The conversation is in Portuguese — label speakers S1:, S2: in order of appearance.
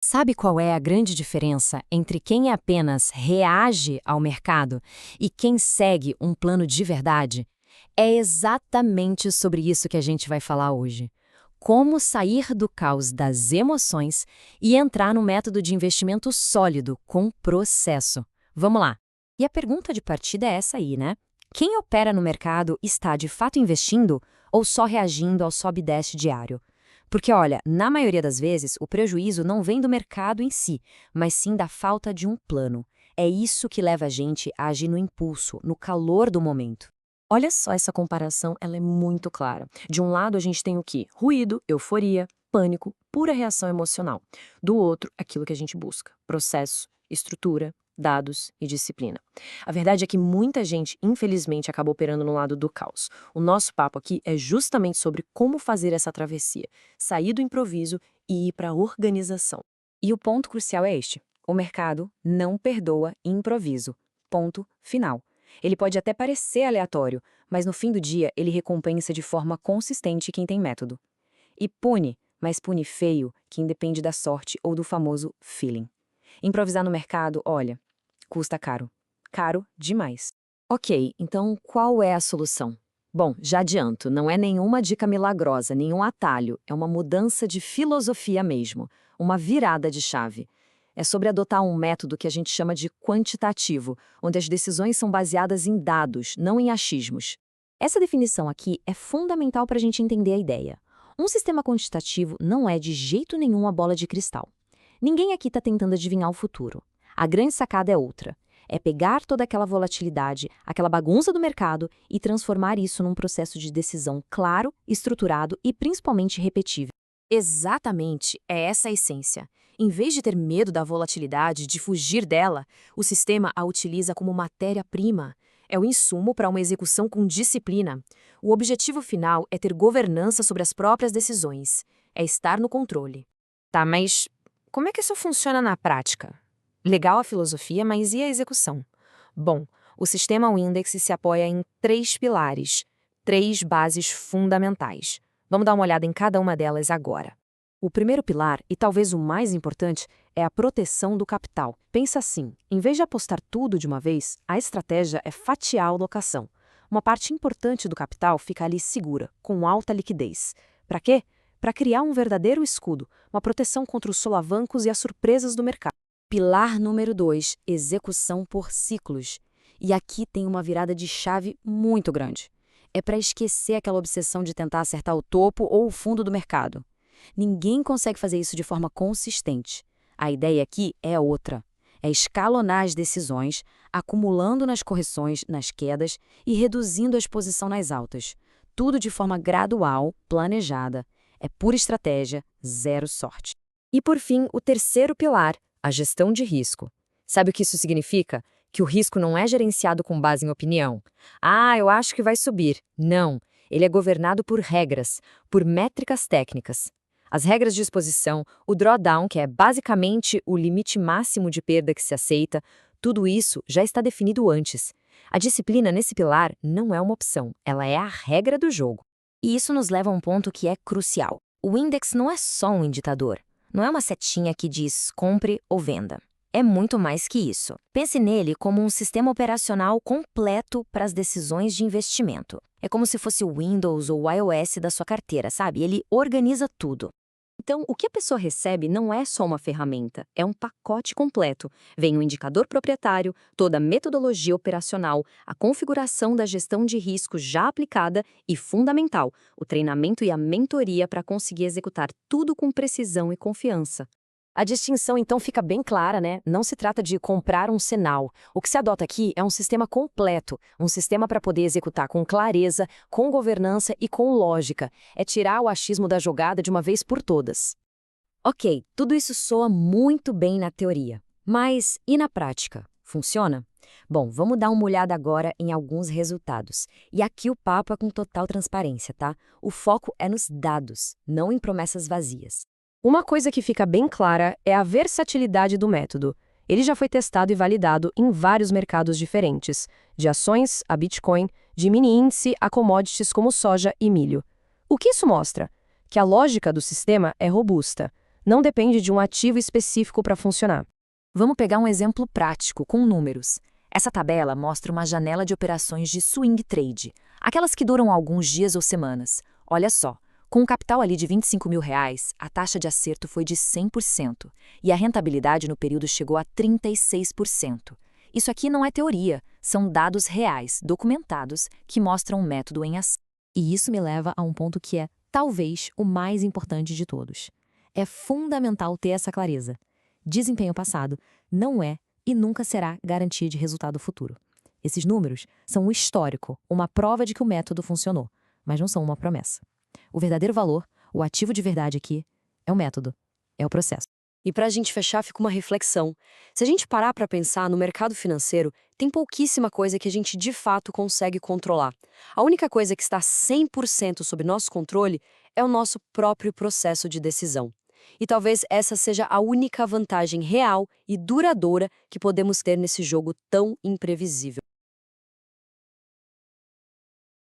S1: Sabe qual é a grande diferença entre quem apenas reage ao mercado e quem segue um plano de verdade? É exatamente sobre isso que a gente vai falar hoje. Como sair do caos das emoções e entrar no método de investimento sólido com processo. Vamos lá. E a pergunta de partida é essa aí, né? Quem opera no mercado está de fato investindo ou só reagindo ao sobe e desce diário? Porque, olha, na maioria das vezes, o prejuízo não vem do mercado em si, mas sim da falta de um plano. É isso que leva a gente a agir no impulso, no calor do momento. Olha só essa comparação, ela é muito clara. De um lado, a gente tem o quê? Ruído, euforia, pânico, pura reação emocional. Do outro, aquilo que a gente busca: processo, estrutura, dados e disciplina. A verdade é que muita gente, infelizmente, acaba operando no lado do caos. O nosso papo aqui é justamente sobre como fazer essa travessia, sair do improviso e ir para a organização. E o ponto crucial é este: o mercado não perdoa improviso. Ponto final. Ele pode até parecer aleatório, mas no fim do dia ele recompensa de forma consistente quem tem método. E pune, mas pune feio quem depende da sorte ou do famoso feeling. Improvisar no mercado, olha, custa caro. Caro demais. Ok, então qual é a solução? Bom, já adianto, não é nenhuma dica milagrosa, nenhum atalho, é uma mudança de filosofia mesmo, uma virada de chave. É sobre adotar um método que a gente chama de quantitativo, onde as decisões são baseadas em dados, não em achismos. Essa definição aqui é fundamental para a gente entender a ideia. Um sistema quantitativo não é de jeito nenhum a bola de cristal. Ninguém aqui está tentando adivinhar o futuro. A grande sacada é outra. É pegar toda aquela volatilidade, aquela bagunça do mercado e transformar isso num processo de decisão claro, estruturado e principalmente repetível. Exatamente, é essa a essência. Em vez de ter medo da volatilidade, de fugir dela, o sistema a utiliza como matéria-prima. É o insumo para uma execução com disciplina. O objetivo final é ter governança sobre as próprias decisões. É estar no controle. Tá, mas como é que isso funciona na prática? Legal a filosofia, mas e a execução? Bom, o sistema Windex se apoia em 3 pilares, 3 bases fundamentais. Vamos dar uma olhada em cada uma delas agora. O primeiro pilar, e talvez o mais importante, é a proteção do capital. Pensa assim, em vez de apostar tudo de uma vez, a estratégia é fatiar a alocação. Uma parte importante do capital fica ali segura, com alta liquidez. Para quê? Para criar um verdadeiro escudo, uma proteção contra os solavancos e as surpresas do mercado. Pilar número 2, execução por ciclos. E aqui tem uma virada de chave muito grande. É para esquecer aquela obsessão de tentar acertar o topo ou o fundo do mercado. Ninguém consegue fazer isso de forma consistente. A ideia aqui é outra. É escalonar as decisões, acumulando nas correções, nas quedas e reduzindo a exposição nas altas. Tudo de forma gradual, planejada. É pura estratégia, zero sorte. E por fim, o terceiro pilar, a gestão de risco. Sabe o que isso significa? Que o risco não é gerenciado com base em opinião. Ah, eu acho que vai subir. Não. Ele é governado por regras, por métricas técnicas. As regras de exposição, o drawdown, que é basicamente o limite máximo de perda que se aceita, tudo isso já está definido antes. A disciplina nesse pilar não é uma opção, ela é a regra do jogo. E isso nos leva a um ponto que é crucial. O index não é só um indicador. Não é uma setinha que diz compre ou venda. É muito mais que isso. Pense nele como um sistema operacional completo para as decisões de investimento. É como se fosse o Windows ou o iOS da sua carteira, sabe? Ele organiza tudo. Então, o que a pessoa recebe não é só uma ferramenta, é um pacote completo. Vem o indicador proprietário, toda a metodologia operacional, a configuração da gestão de risco já aplicada e, fundamental, o treinamento e a mentoria para conseguir executar tudo com precisão e confiança. A distinção, então, fica bem clara, né? Não se trata de comprar um sinal. O que se adota aqui é um sistema completo, um sistema para poder executar com clareza, com governança e com lógica. É tirar o achismo da jogada de uma vez por todas. Ok, tudo isso soa muito bem na teoria. Mas e na prática? Funciona? Bom, vamos dar uma olhada agora em alguns resultados. E aqui o papo é com total transparência, tá? O foco é nos dados, não em promessas vazias. Uma coisa que fica bem clara é a versatilidade do método. Ele já foi testado e validado em vários mercados diferentes, de ações a Bitcoin, de mini-índice a commodities como soja e milho. O que isso mostra? Que a lógica do sistema é robusta.
S2: Não depende de um ativo específico para funcionar.
S3: Vamos pegar um exemplo prático, com números. Essa tabela mostra uma janela de operações de swing trade, aquelas que duram alguns dias ou semanas. Olha só, com um capital ali de R$ 25.000, a taxa de acerto foi de 100% e a rentabilidade no período chegou a 36%. Isso aqui não é teoria, são dados reais, documentados, que mostram um método em ação.
S1: E isso me leva a um ponto que é, talvez, o mais importante de todos. É fundamental ter essa clareza. Desempenho passado não é e nunca será garantia de resultado futuro. Esses números são um histórico, uma prova de que o método funcionou, mas não são uma promessa. O verdadeiro valor, o ativo de verdade aqui, é o método, é o processo.
S2: E para a gente fechar, fica uma reflexão. Se a gente parar para pensar no mercado financeiro, tem pouquíssima coisa que a gente de fato consegue controlar. A única coisa que está 100% sob nosso controle é o nosso próprio processo de decisão. E talvez essa seja a única vantagem real e duradoura que podemos ter nesse jogo tão imprevisível.